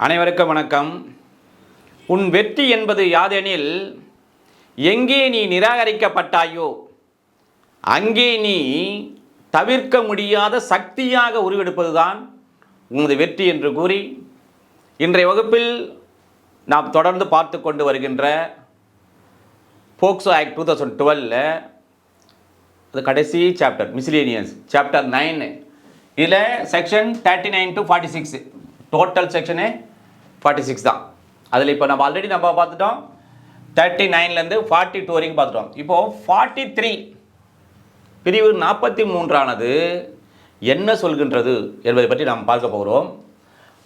அனைவருக்கும் வணக்கம். உன் வெற்றி என்பது யாதெனில், எங்கே நீ நிராகரிக்கப்பட்டாயோ அங்கே நீ தவிர்க்க முடியாத சக்தியாக உருவெடுப்பதுதான் உனது வெற்றி என்று கூறி, இன்றைய வகுப்பில் நாம் தொடர்ந்து பார்த்து கொண்டு வருகின்ற போக்சோ ஆக்ட் 2012 அது கடைசி சாப்டர், மிஸ்லேனியஸ் சாப்டர் 9. இதில் செக்ஷன் 39 to 46, டோட்டல் செக்ஷனு 46 தான். அதில் இப்போ நம்ம ஆல்ரெடி பார்த்துட்டோம். 39லேருந்து 42 வரைக்கும் பார்த்துட்டோம். இப்போது 43 பிரிவு 43ஆனது என்ன சொல்கின்றது என்பதை பற்றி நாம் பார்க்க போகிறோம்.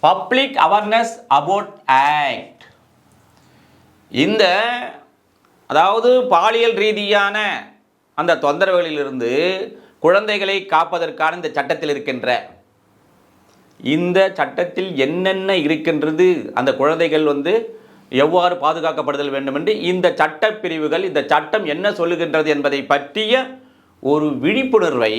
Public awareness about act. இந்த அதாவது பாலியல் ரீதியான அந்த தொந்தரவுகளிலிருந்து குழந்தைகளை காப்பதற்கான இந்த சட்டத்தில் இருக்கின்ற இந்த சட்டத்தில் என்னென்ன இருக்கின்றது, அந்த குழந்தைகள் எவ்வாறு பாதுகாக்கப்படுதல் வேண்டும் என்று இந்த சட்ட பிரிவுகள், இந்த சட்டம் என்ன சொல்லுகின்றது என்பதை பற்றிய ஒரு விழிப்புணர்வை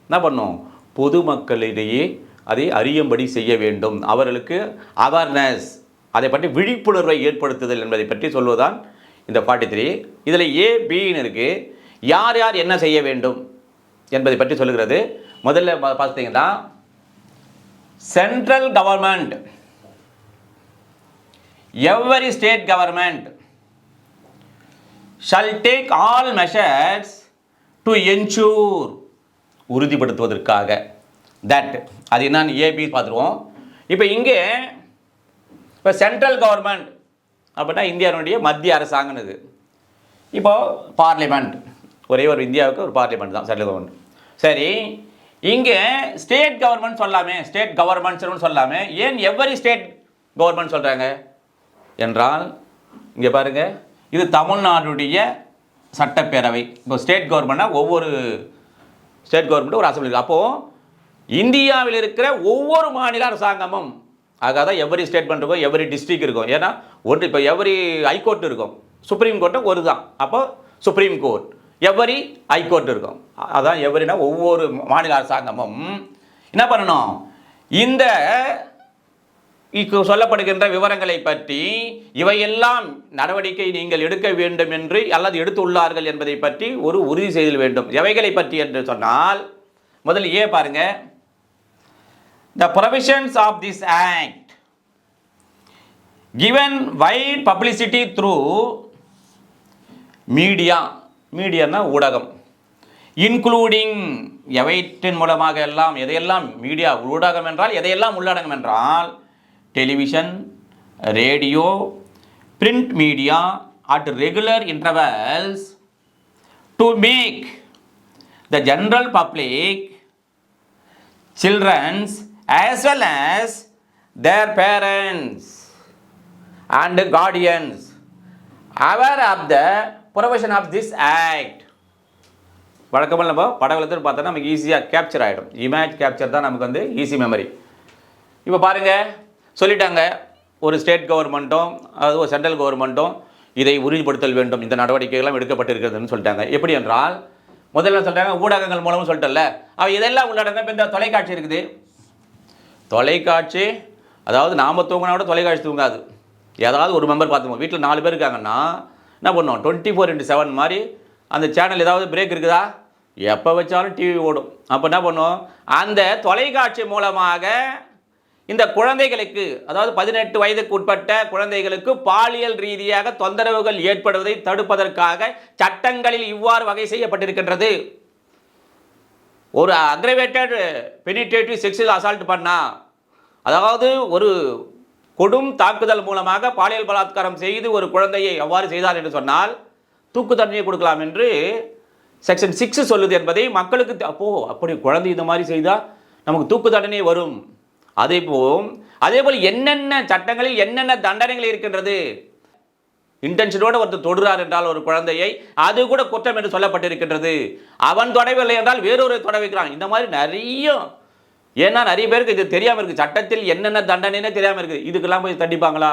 என்ன பண்ணும், பொதுமக்களிடையே அதை அறியும்படி செய்ய வேண்டும். அவர்களுக்கு அவேர்னஸ், அதை பற்றி விழிப்புணர்வை ஏற்படுத்துதல் என்பதை பற்றி சொல்வதுதான் இந்த 43. இதில் ஏபின்னு இருக்குது. யார் யார் என்ன செய்ய வேண்டும் என்பதை பற்றி சொல்லுகிறது. முதல்ல பார்த்தீங்கன்னா, central government, every state government shall take all measures to ensure, உறுதிப்படுத்துவதற்காக, that அது என்னன்னு ஏபி பார்த்துருவோம். இப்போ இங்கே இப்போ சென்ட்ரல் கவர்மெண்ட் அப்படின்னா இந்தியாவுடைய மத்திய அரசாங்கம். இது இப்போ பார்லிமெண்ட், ஒரே ஒரு இந்தியாவுக்கு ஒரு பார்லிமெண்ட் தான் சென்ட்ரல் கவர்மெண்ட். சரி, இங்கே ஸ்டேட் கவர்மெண்ட் சொல்லாமே, ஸ்டேட் கவர்மெண்ட்ஸ்னு சொல்லாமே, ஏன் எவ்வரி ஸ்டேட் கவர்மெண்ட் சொல்கிறாங்க என்றால், இங்கே பாருங்கள், இது தமிழ்நாடுடைய சட்டப்பேரவை. இப்போ ஸ்டேட் கவர்மெண்ட்னா ஒவ்வொரு ஸ்டேட் கவர்மெண்ட்டும் ஒரு அசம்பிளி இருக்குது. அப்போது இந்தியாவில் இருக்கிற ஒவ்வொரு மாநில அரசாங்கமும், ஆக தான் எவ்வரி ஸ்டேட்மெண்ட் இருக்கும், எவ்வரி டிஸ்ட்ரிக்ட் இருக்கும். ஏன்னா ஒன்று இப்போ எவ்வரி ஹைகோர்ட் இருக்கும், சுப்ரீம் கோர்ட்டும் ஒரு தான். அப்போ சுப்ரீம் கோர்ட், எவ்வரி ஹைகோர்ட் இருக்கும். அதான் எவ்வரினா ஒவ்வொரு மாநில அரசாங்கமும் என்ன பண்ணணும், இந்த சொல்லப்படுகின்ற விவரங்களை பற்றி இவையெல்லாம் நடவடிக்கை நீங்கள் எடுக்க வேண்டும் என்று அல்லது எடுத்துள்ளார்கள் என்பதை பற்றி ஒரு உறுதி செய்தல் வேண்டும். எவைகளை பற்றி என்று சொன்னால், முதல்ல ஏ பாருங்க, the provisions of this act given wide publicity through media, மீடியானா ஊடகம், இன்க்ளூடிங், எவற்றின் மூலமாக எல்லாம், எதையெல்லாம் மீடியா ஊடகம் என்றால் எதையெல்லாம் உள்ளடங்கும் என்றால், television, radio, print media at regular intervals to make the general public, children's as well as their parents and guardians aware of the provision of this act. வழக்கமாக நம்ம படகுலத்தில் பார்த்தோன்னா நமக்கு ஈஸியாக கேப்சர் ஆகிடும். இமேஜ் கேப்சர் தான் நமக்கு ஈஸி மெமரி. இப்போ பாருங்கள், சொல்லிட்டாங்க, ஒரு ஸ்டேட் கவர்மெண்ட்டும் அது ஒரு சென்ட்ரல் கவர்மெண்ட்டும் இதை உறுதிப்படுத்தல் வேண்டும், இந்த நடவடிக்கைகளும் எடுக்கப்பட்டிருக்கிறதுன்னு சொல்லிட்டாங்க. எப்படி என்றால், முதல்ல சொல்லிட்டாங்க ஊடகங்கள் மூலமும் சொல்லிட்டல, அவ இதெல்லாம் உள்ளடங்க. இப்போ இந்த தொலைக்காட்சி இருக்குது, தொலைக்காட்சி அதாவது நாம் தூங்கினா கூட தொலைக்காட்சி தூங்காது. ஏதாவது ஒரு மெம்பர் பார்த்துக்கோங்க, வீட்டில் 4 பேர் இருக்காங்கன்னா என்ன பண்ணுவோம், 24/7 மாதிரி அந்த சேனல் ஏதாவது பிரேக் இருக்குதா, எப்போ வச்சாலும் டிவி ஓடும். அப்போ என்ன பண்ணுவோம், அந்த தொலைக்காட்சி மூலமாக இந்த குழந்தைகளுக்கு, அதாவது 18 வயதுக்கு உட்பட்ட குழந்தைகளுக்கு பாலியல் ரீதியாக தொந்தரவுகள் ஏற்படுவதை தடுப்பதற்காக சட்டங்களில் இவ்வாறு வகை செய்யப்பட்டிருக்கின்றது. ஒரு அக்ரவேட்டட் பெனிட்ரேட்டிவ் செக்ஷுவல் அசால்ட் பண்ணா, அதாவது ஒரு கொடும் தாக்குதல் மூலமாக பாலியல் பலாத்காரம் செய்து ஒரு குழந்தையை எவ்வாறு செய்தார் என்று சொன்னால் தூக்கு தண்டனை கொடுக்கலாம் என்று செக்ஷன் 6 சொல்லுது என்பதை மக்களுக்கு, அப்படி குழந்தை இந்த மாதிரி செய்தால் நமக்கு தூக்கு தண்டனை வரும். அதேபோல் என்னென்ன சட்டங்களில் என்னென்ன தண்டனைகள் இருக்கின்றது. இன்டென்ஷனோடு ஒருத்தர் தொடுறார் என்றால் ஒரு குழந்தையை, அது கூட குற்றம் என்று சொல்லப்பட்டிருக்கின்றது. அவன் தொடவில்லை என்றால் வேறொரு தொடவைக்கிறான். இந்த மாதிரி நிறைய, ஏன்னா நிறைய பேருக்கு இது தெரியாமல் இருக்குது, சட்டத்தில் என்னென்ன தண்டனைன்னு தெரியாமல் இருக்குது. இதுக்கெல்லாம் போய் தண்டிப்பாங்களா,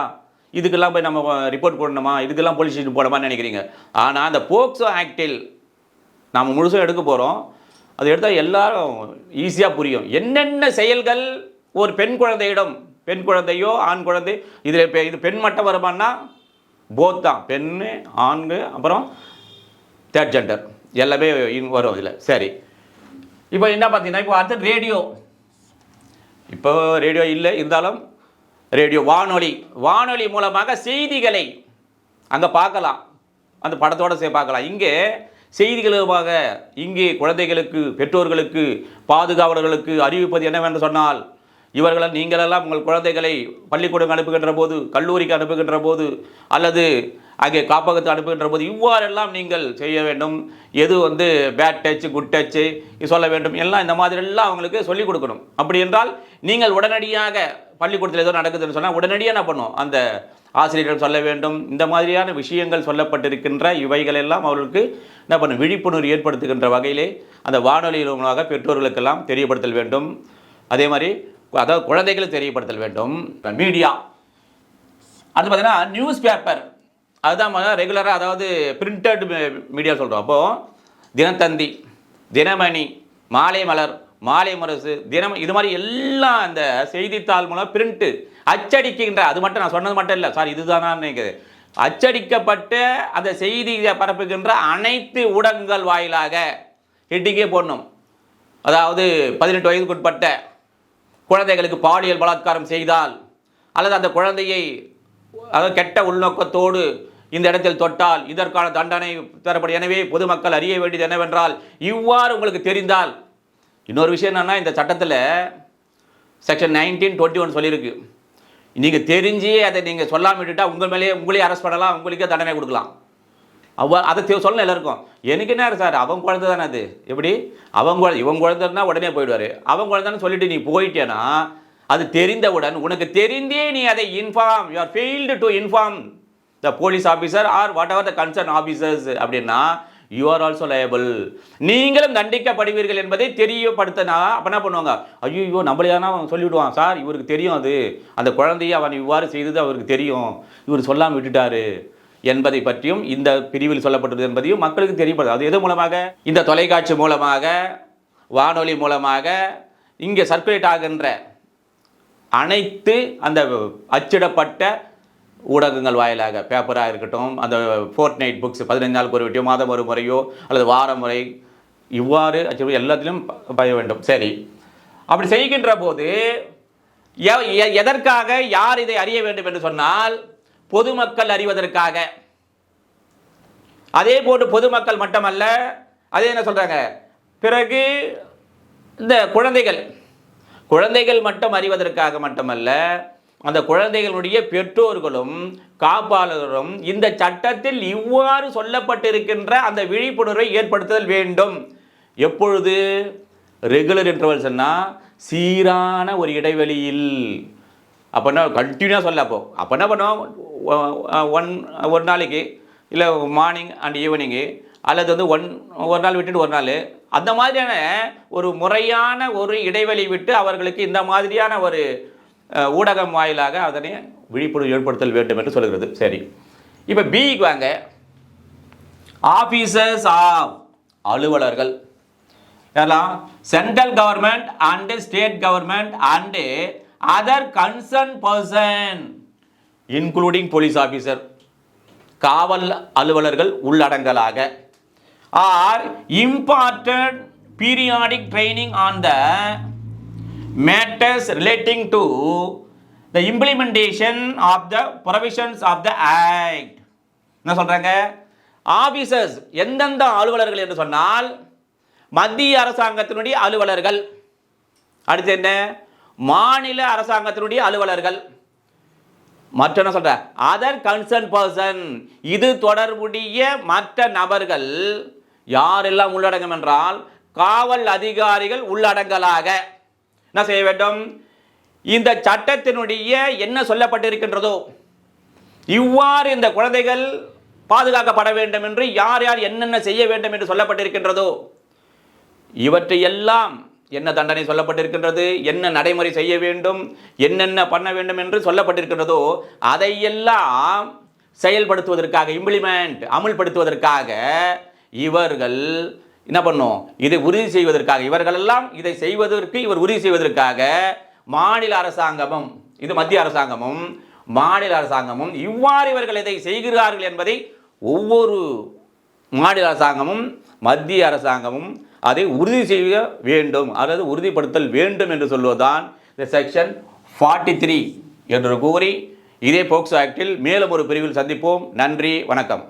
இதுக்கெல்லாம் போய் நம்ம ரிப்போர்ட் போடணுமா, இதுக்கெல்லாம் போலீஸ் ஸ்டேஷன் போடமான்னு நினைக்கிறீங்க. ஆனால் அந்த போக்சோ ஆக்டில் நாம் முழுசும் எடுக்க போகிறோம். அது எடுத்தால் எல்லாரும் ஈஸியாக புரியும். என்னென்ன செயல்கள் ஒரு பெண் குழந்தையிடம் பெண் குழந்தையோ ஆண் குழந்தை, இதில் இது பெண் மட்டும் வருமானா போத் தான், பெண்ணு ஆண்கு அப்புறம் தேர்ட் ஜெண்டர் எல்லாமே வரும் இதில். சரி, இப்போ என்ன பார்த்தீங்கன்னா, இப்போ அடுத்து ரேடியோ. இப்போ ரேடியோ இல்லை, இருந்தாலும் ரேடியோ வானொலி மூலமாக செய்திகளை அங்கே பார்க்கலாம், அந்த படத்தோடு பார்க்கலாம். இங்கே செய்திகளுமாக இங்கே குழந்தைகளுக்கு, பெற்றோர்களுக்கு, பாதுகாவலர்களுக்கு அறிவிப்பது என்னவென்று சொன்னால், இவர்களால் நீங்களெல்லாம் உங்கள் குழந்தைகளை பள்ளிக்கூடம் அனுப்புகின்ற போது, கல்லூரிக்கு அனுப்புகின்ற போது, அல்லது அங்கே காப்பகத்தை அனுப்புகின்ற போது இவ்வாறெல்லாம் நீங்கள் செய்ய வேண்டும். எது பேட் டச், குட் டச்சு சொல்ல வேண்டும், எல்லாம் இந்த மாதிரிலாம் அவங்களுக்கு சொல்லிக் கொடுக்கணும். அப்படி என்றால் நீங்கள் உடனடியாக பள்ளிக்கூடத்தில் ஏதோ நடக்குதுன்னு சொன்னால் உடனடியாக என்ன பண்ணும், அந்த ஆசிரியர்கள் சொல்ல வேண்டும். இந்த மாதிரியான விஷயங்கள் சொல்லப்பட்டிருக்கின்ற இவைகளெல்லாம் அவர்களுக்கு என்ன பண்ணும், விழிப்புணர்வு ஏற்படுத்துகின்ற வகையிலே அந்த வானொலி மூலமாக பெற்றோர்களுக்கெல்லாம் தெரியப்படுத்தல் வேண்டும். அதே மாதிரி அதாவது குழந்தைகளுக்கு தெரியப்படுத்தல் வேண்டும். மீடியா அது பார்த்தீங்கன்னா நியூஸ் பேப்பர், அதுதான் ரெகுலராக, அதாவது பிரிண்டட் மீடியா சொல்கிறோம். அப்போது தினத்தந்தி, தினமணி, மாலை மலர், மாலை முரசு, தினம், இது மாதிரி எல்லாம் அந்த செய்தித்தாள் மூலம் பிரிண்ட்டு அச்சடிக்கின்ற, அது மட்டும் நான் சொன்னது மட்டும் இல்லை சார், இதுதானா நினைக்குது, அச்சடிக்கப்பட்ட அந்த செய்தியை பரப்புகின்ற அனைத்து ஊடகங்கள் வாயிலாக ஹெட்டிங்கே போடணும். அதாவது 18 வயதுக்குட்பட்ட குழந்தைகளுக்கு பாலியல் பலாத்காரம் செய்தால், அல்லது அந்த குழந்தையை அதாவது கெட்ட உள்நோக்கத்தோடு இந்த இடத்தில் தொட்டால் இதற்கான தண்டனை தரப்படும். எனவே பொதுமக்கள் அறிய வேண்டியது என்னவென்றால், இவ்வாறு உங்களுக்கு தெரிந்தால், இன்னொரு விஷயம் என்னன்னா, இந்த சட்டத்தில் செக்ஷன் 1921 சொல்லியிருக்கு, நீங்கள் தெரிஞ்சே அதை நீங்கள் சொல்லாமல் விட்டுட்டா உங்கள் மேலேயே உங்களே அரெஸ்ட் பண்ணலாம், உங்களுக்கே தண்டனை கொடுக்கலாம். அதை சொல்லணும் எல்லாருக்கும். எனக்கு என்ன சார், அவன் குழந்தை தானே, அது எப்படி அவன் குழந்தை, இவன் குழந்தைன்னா உடனே போயிடுவார். அவன் குழந்தைன்னு சொல்லிட்டு நீ போயிட்டேன்னா, அது தெரிந்தவுடன் உனக்கு தெரிந்தே நீ அதை inform, you are failed to inform the police officer or whatever the concern officers அப்படின்னா யூ ஆர் ஆல்சோ லயபிள், நீங்களும் தண்டிக்கப்படுவீர்கள் என்பதை தெரியப்படுத்தினா அப்போ என்ன பண்ணுவாங்க, ஐயோ நம்மளையானா அவன் சொல்லிவிடுவான், சார் இவருக்கு தெரியும், அது அந்த குழந்தையை அவன் இவ்வாறு செய்தது அவருக்கு தெரியும், இவர் சொல்லாமல் விட்டுட்டாரு என்பதை பற்றியும் இந்த பிரிவில் சொல்லப்பட்டது என்பதையும் மக்களுக்கு தெரியப்படுது. அது எது மூலமாக, இந்த தொலைக்காட்சி மூலமாக, வானொலி மூலமாக, இங்கே சர்க்குலேட் ஆகின்ற அனைத்து அந்த அச்சிடப்பட்ட ஊடகங்கள் வாயிலாக, பேப்பராக இருக்கட்டும், அந்த ஃபோர்ட் நைட் புக்ஸ் 15 நாளுக்கு ஒரு விட்டியோ, மாதம் ஒரு முறையோ அல்லது வார முறை, இவ்வாறு எல்லாத்திலும் பய வேண்டும். சரி, அப்படி செய்கின்ற போது எதற்காக, யார் இதை அறிய வேண்டும் என்று சொன்னால், பொதுமக்கள் அறிவதற்காக. அதே போன்று பொதுமக்கள் மட்டுமல்ல, அதே என்ன சொல்றாங்க, பிறகு இந்த குழந்தைகள் மட்டும் அறிவதற்காக மட்டுமல்ல, அந்த குழந்தைகளுடைய பெற்றோர்களும் காப்பாளர்களும் இந்த சட்டத்தில் இவ்வாறு சொல்லப்பட்டிருக்கின்ற அந்த விழிப்புணர்வை ஏற்படுத்துதல் வேண்டும். எப்பொழுது, ரெகுலர் இன்டர்வல்ஸ்னா சீரான ஒரு இடைவெளியில். அப்போ என்ன கண்டினியூவாக சொல்ல, அப்போ என்ன பண்ணுவோம், ஒரு நாளைக்கு இல்லை மார்னிங் அண்ட் ஈவினிங்கு, அல்லது ஒரு நாள் விட்டுட்டு ஒரு நாள், அந்த மாதிரியான ஒரு முறையான ஒரு இடைவெளி விட்டு அவர்களுக்கு இந்த மாதிரியான ஒரு ஊடகம் வாயிலாக அதனை விழிப்புணர்வு ஏற்படுத்தல் வேண்டும் என்று சொல்கிறது. சரி, இப்போ பிக்கு வாங்க. ஆஃபீஸர்ஸ் ஆஃப், அலுவலர்கள், central government and state government and other concern person including police officer, காவல் அலுவலர்கள் உள்ளடங்கலாக, are important periodic training on the matters relating to the implementation of the provisions of the act. என்ன சொல்றாங்க, officers எந்தெந்த அலுவலர்கள் என்று சொன்னால், மத்திய அரசாங்கத்தினுடைய அலுவலர்கள், அடுத்து என்ன, மாநில அரசாங்கத்தினுடைய அலுவலர்கள், மற்ற என்ன சொல்ற, அதர் கன்சர்ன் பர்சன், இது தொடர்புடைய மற்ற நபர்கள் யாரெல்லாம் உள்ளடங்கும் என்றால், காவல் அதிகாரிகள் உள்ளடங்கலாக என்ன செய்ய வேண்டும், இந்த சட்டத்தினுடைய என்ன சொல்லப்பட்டிருக்கின்றதோ இவ்வாறு இந்த குழந்தைகள் பாதுகாக்கப்பட வேண்டும் என்று யார் யார் என்னென்ன செய்ய வேண்டும் என்று சொல்லப்பட்டிருக்கின்றதோ இவற்றை எல்லாம், என்ன தண்டனை சொல்லப்பட்டிருக்கின்றது, என்ன நடைமுறை செய்ய வேண்டும், என்னென்ன பண்ண வேண்டும் என்று சொல்லப்பட்டிருக்கின்றதோ அதையெல்லாம் செயல்படுத்துவதற்காக, இம்ப்ளிமெண்ட், அமுல்படுத்துவதற்காக இவர்கள் என்ன பண்ணும், இதை உறுதி செய்வதற்காக, இவர்களெல்லாம் இதை செய்வதற்கு, இவர் உறுதி செய்வதற்காக மாநில அரசாங்கமும் இது மத்திய அரசாங்கமும் மாநில அரசாங்கமும் இவ்வாறு இவர்கள் இதை செய்கிறார்கள் என்பதை ஒவ்வொரு மாநில அரசாங்கமும் மத்திய அரசாங்கமும் அதை உறுதி செய்ய வேண்டும், அதாவது உறுதிப்படுத்தல் வேண்டும் என்று சொல்வதுதான் இந்த செக்ஷன் 43 என்று கூறி இதே போக்சோ ஆக்டில் மேலும் ஒரு பிரிவில் சந்திப்போம். நன்றி, வணக்கம்.